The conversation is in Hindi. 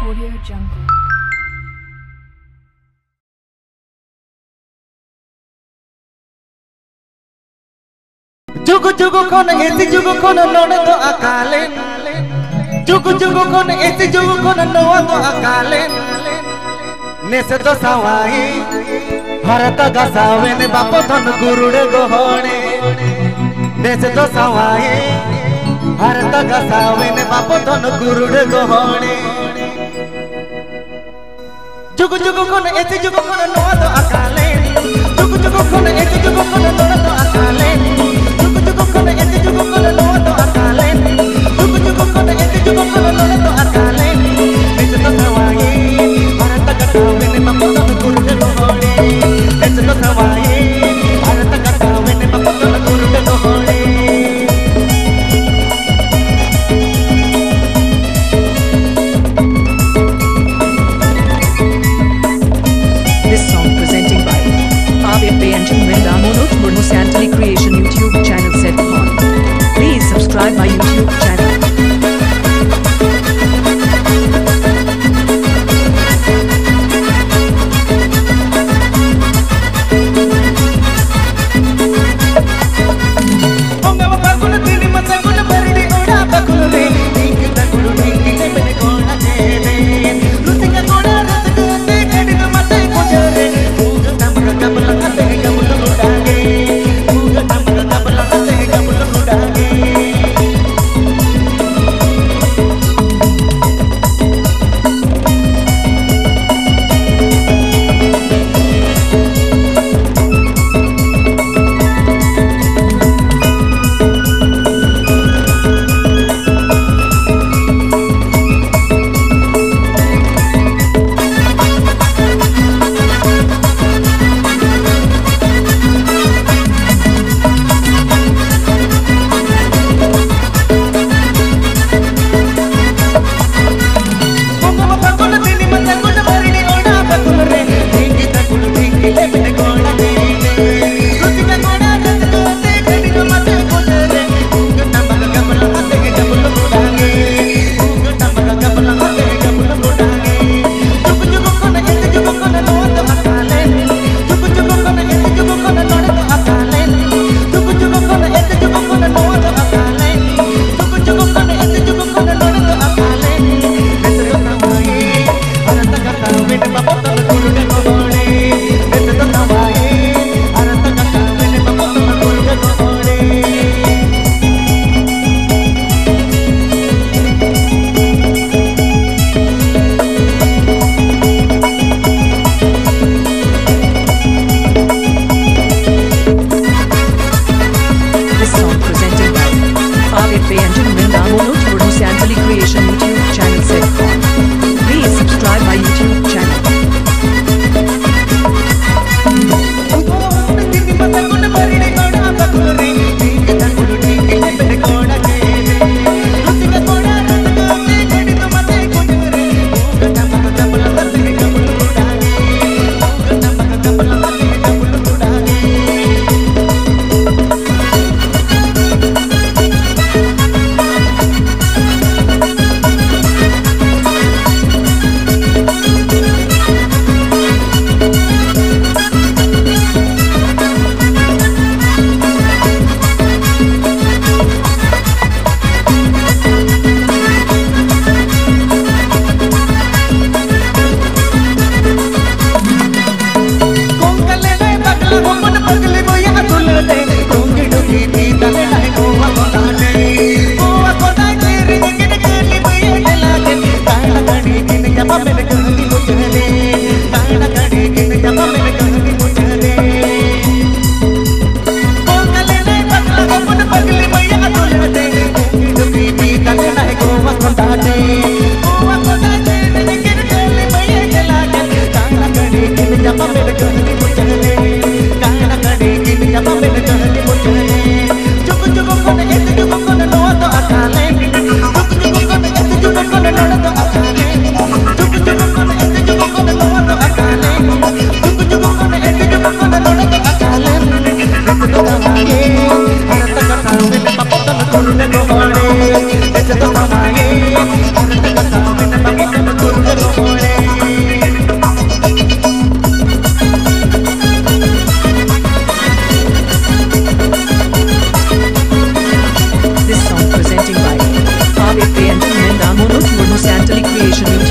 Audio Jungle. जुग जुग कोन ऐसी जुग कोन नोड़ तो अकाले जुग जुग कोन ऐसी जुग कोन नोड़ तो अकाले नेसे तो सवाई भरत गसावे ने बापो धन गुरुड़े गोहणे नेसे तो सवाई भरत गसावे ने बापो धन गुरुड़े गोहणे जुग जुग कोन ऐसी जुग कोन नोड़ तो अकाले जुग जुग कोन ऐसी जुग कोन नोड़ तो अकाले ऐसे जुग कोन नोड़ तो अकाले जुग जुग कोन ऐसे जुग कोन नोड़ तो अकाले नेसे तो सवाई भरत गसावे ने बापो धन गुरुड़े गोहणे नेसे तो सवाई भरत गसावे ने बापो धन गुरुड़े Gohane Santali Creation YouTube channel set on. Please subscribe my YouTube channel. gentlemen, damono turno Santali Creation